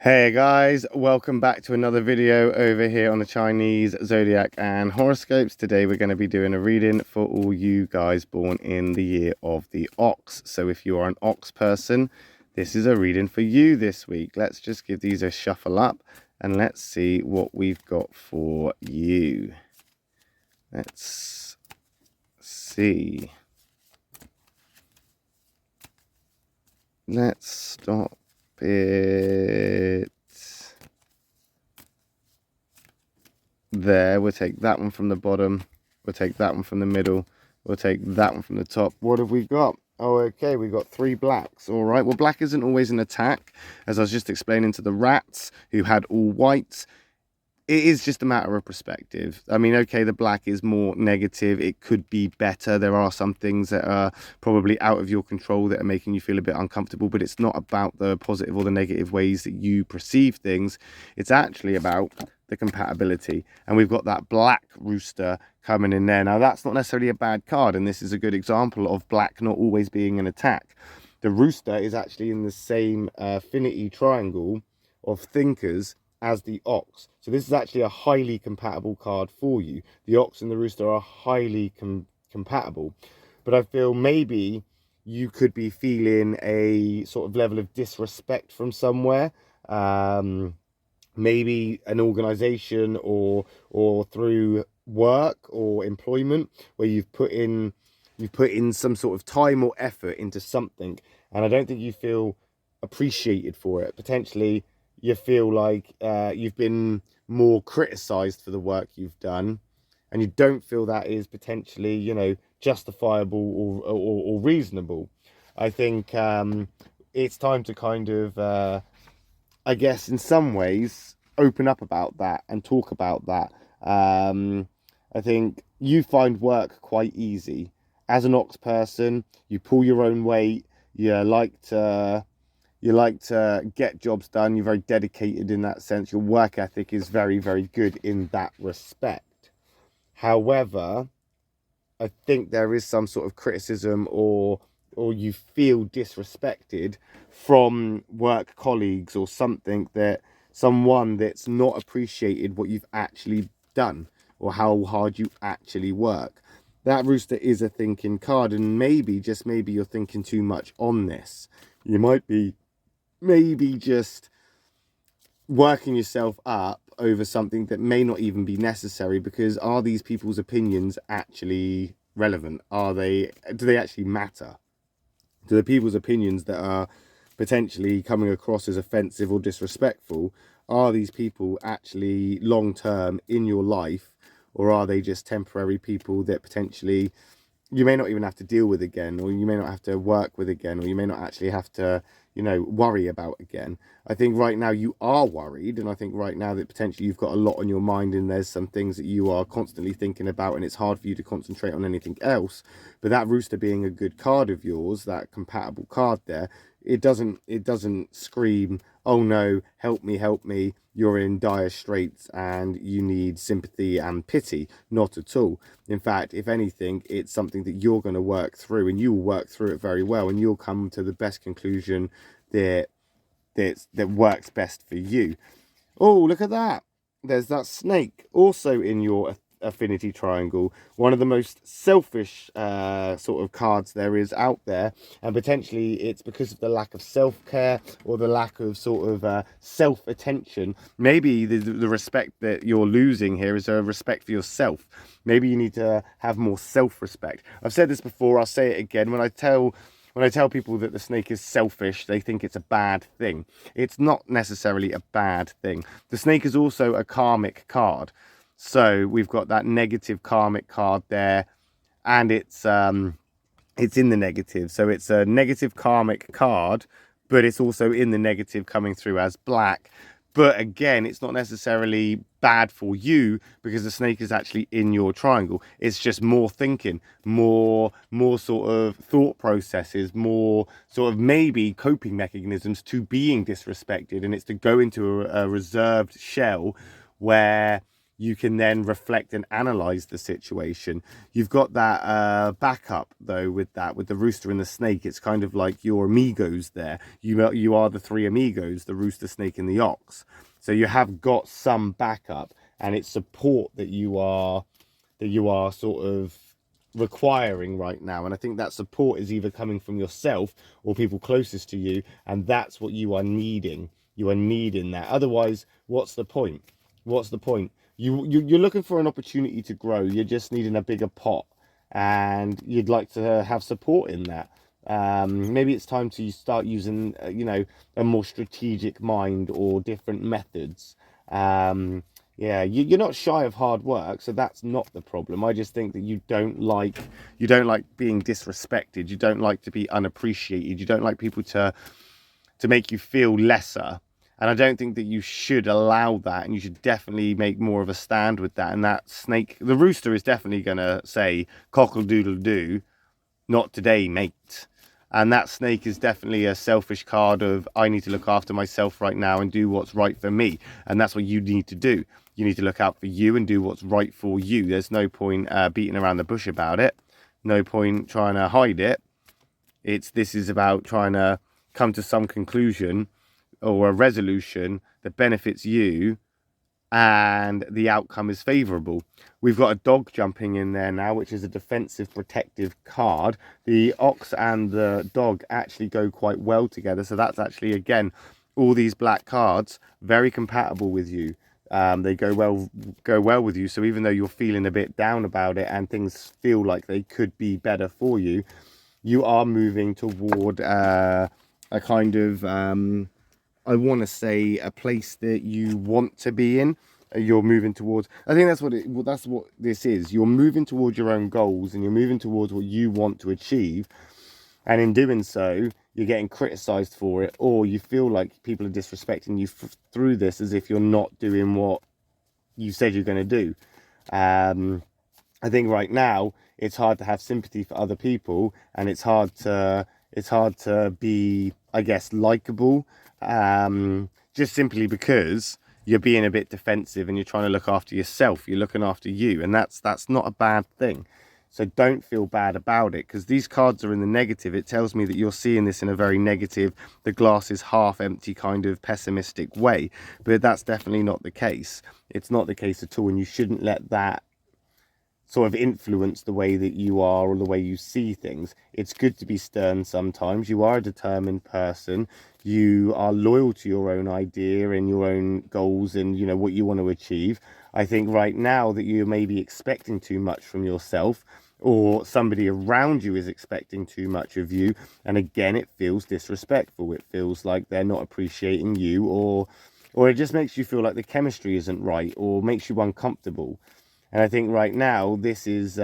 Hey guys, welcome back to another video over here on the Chinese Zodiac and horoscopes. Today we're going to be doing a reading for all you guys born in the year of the ox. So if you are an ox person, this is a reading for you this week. Let's just give these a shuffle up and let's see what we've got for you. Let's see. Let's stop it there. We'll take that one from the bottom, we'll take that one from the middle, we'll take that one from the top. What have we got? Oh, okay, we got 3 blacks. All right, well, black isn't always an attack, as I was just explaining to the rats who had all whites. It is just a matter of perspective. I mean, okay, the black is more negative. It could be better. There are some things that are probably out of your control that are making you feel a bit uncomfortable, but it's not about the positive or the negative ways that you perceive things. It's actually about the compatibility. And we've got that black rooster coming in there. Now, that's not necessarily a bad card, and this is a good example of black not always being an attack. The rooster is actually in the same affinity triangle of thinkers as the ox. So this is actually a highly compatible card for you. The ox and the rooster are highly compatible. But I feel maybe you could be feeling a sort of level of disrespect from somewhere. Maybe an organization or through work or employment where you've put in some sort of time or effort into something, and I don't think you feel appreciated for it. Potentially you feel like you've been more criticized for the work you've done, and you don't feel that is potentially, you know, justifiable or reasonable. I think it's time to kind of, I guess, in some ways, open up about that and talk about that. I think you find work quite easy. As an ox person, you pull your own weight, you like to get jobs done. You're very dedicated in that sense. Your work ethic is very, very good in that respect. However, I think there is some sort of criticism or you feel disrespected from work colleagues or something, that someone that's not appreciated what you've actually done or how hard you actually work. That rooster is a thinking card, and maybe, just maybe, you're thinking too much on this. You might be maybe just working yourself up over something that may not even be necessary, because are these people's opinions actually relevant? Do they actually matter? Do the people's opinions that are potentially coming across as offensive or disrespectful, are these people actually long term in your life, or are they just temporary people that potentially you may not even have to deal with again, or you may not have to work with again, or you may not actually have to, you know, worry about again? I think right now you are worried, and I think right now that potentially you've got a lot on your mind, and there's some things that you are constantly thinking about, and it's hard for you to concentrate on anything else. But that rooster being a good card of yours, that compatible card there, it doesn't scream, oh no, help me, you're in dire straits and you need sympathy and pity. Not at all. In fact, if anything, it's something that you're going to work through, and you will work through it very well, and you'll come to the best conclusion that works best for you. Oh, look at that. There's that snake also in your affinity triangle. One of the most selfish sort of cards there is out there, and potentially it's because of the lack of self-care or the lack of sort of self-attention. Maybe the respect that you're losing here is a respect for yourself. Maybe you need to have more self-respect. I've said this before, I'll say it again. When I tell people that the snake is selfish, they think it's a bad thing. It's not necessarily a bad thing. The snake is also a karmic card. So we've got that negative karmic card there, and it's in the negative. So it's a negative karmic card, but it's also in the negative coming through as black. But again, it's not necessarily bad for you, because the snake is actually in your triangle. It's just more thinking, more sort of thought processes, more sort of maybe coping mechanisms to being disrespected. And it's to go into a reserved shell where you can then reflect and analyze the situation. You've got that backup though with the rooster and the snake. It's kind of like your amigos there. You are the three amigos, the rooster, snake, and the ox. So you have got some backup, and it's support that you are sort of requiring right now. And I think that support is either coming from yourself or people closest to you, and that's what you are needing. You are needing that. Otherwise, what's the point? What's the point? You're looking for an opportunity to grow. You're just needing a bigger pot, and you'd like to have support in that. Maybe it's time to start using a more strategic mind or different methods. Yeah, you're not shy of hard work, so that's not the problem. I just think that you don't like being disrespected. You don't like to be unappreciated. You don't like people to make you feel lesser. And I don't think that you should allow that, and you should definitely make more of a stand with that. And that snake, the rooster, is definitely going to say, cockle-doodle-doo, not today, mate. And that snake is definitely a selfish card of, I need to look after myself right now and do what's right for me. And that's what you need to do. You need to look out for you and do what's right for you. There's no point beating around the bush about it. No point trying to hide it. This is about trying to come to some conclusion or a resolution that benefits you, and the outcome is favorable. We've got a dog jumping in there now, which is a defensive protective card. The ox and the dog actually go quite well together, so that's actually, again, all these black cards very compatible with you. They go well with you. So even though you're feeling a bit down about it and things feel like they could be better for you, you are moving toward a kind of I want to say a place that you want to be in. You're moving towards, I think that's what this is. You're moving towards your own goals, and you're moving towards what you want to achieve. And in doing so, you're getting criticized for it, or you feel like people are disrespecting you through this, as if you're not doing what you said you're going to do. I think right now it's hard to have sympathy for other people, and it's hard to be, I guess, likable, just simply because you're being a bit defensive and you're trying to look after yourself. You're looking after you, and that's not a bad thing. So don't feel bad about it, because these cards are in the negative. It tells me that you're seeing this in a very negative, the glass is half empty kind of pessimistic way. But that's definitely not the case. It's not the case at all, and you shouldn't let that sort of influence the way that you are or the way you see things. It's good to be stern sometimes. You are a determined person. You are loyal to your own idea and your own goals and, what you want to achieve. I think right now that you may be expecting too much from yourself, or somebody around you is expecting too much of you. And again, it feels disrespectful. It feels like they're not appreciating you, or it just makes you feel like the chemistry isn't right, or makes you uncomfortable. And I think right now this is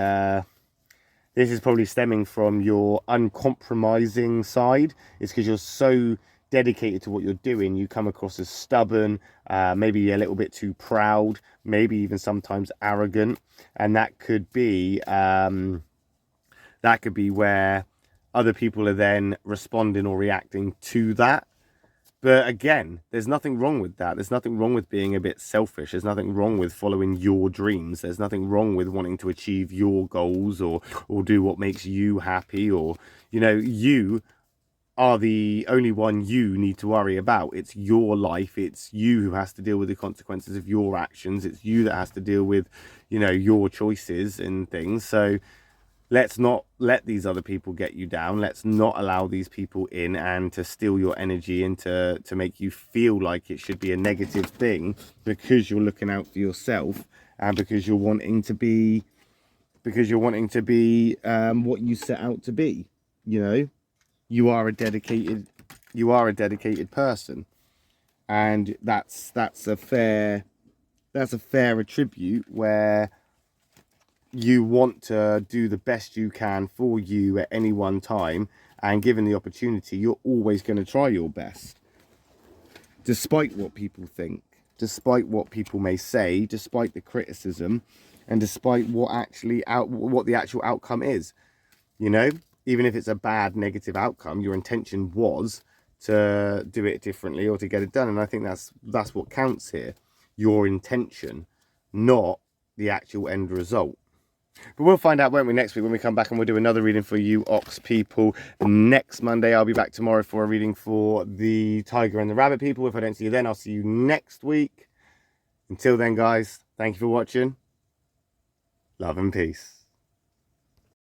probably stemming from your uncompromising side. It's because you're so dedicated to what you're doing. You come across as stubborn, maybe a little bit too proud, maybe even sometimes arrogant, and that could be where other people are then responding or reacting to that. But again, there's nothing wrong with that. There's nothing wrong with being a bit selfish. There's nothing wrong with following your dreams. There's nothing wrong with wanting to achieve your goals or do what makes you happy, or, you are the only one you need to worry about. It's your life. It's you who has to deal with the consequences of your actions. It's you that has to deal with, your choices and things. So let's not let these other people get you down. Let's not allow these people in and to steal your energy and to make you feel like it should be a negative thing, because you're looking out for yourself and because you're wanting to be what you set out to be. You are a dedicated person, and that's a fair attribute, where you want to do the best you can for you at any one time, and given the opportunity, you're always going to try your best, despite what people think, despite what people may say, despite the criticism, and despite what the actual outcome is. Even if it's a bad, negative outcome, your intention was to do it differently or to get it done. And I think that's what counts here, your intention. not the actual end result. But we'll find out, won't we, next week when we come back, and we'll do another reading for you ox people next Monday. I'll be back tomorrow for a reading for the tiger and the rabbit people. If I don't see you then, I'll see you next week. Until then, guys, thank you for watching. Love and peace.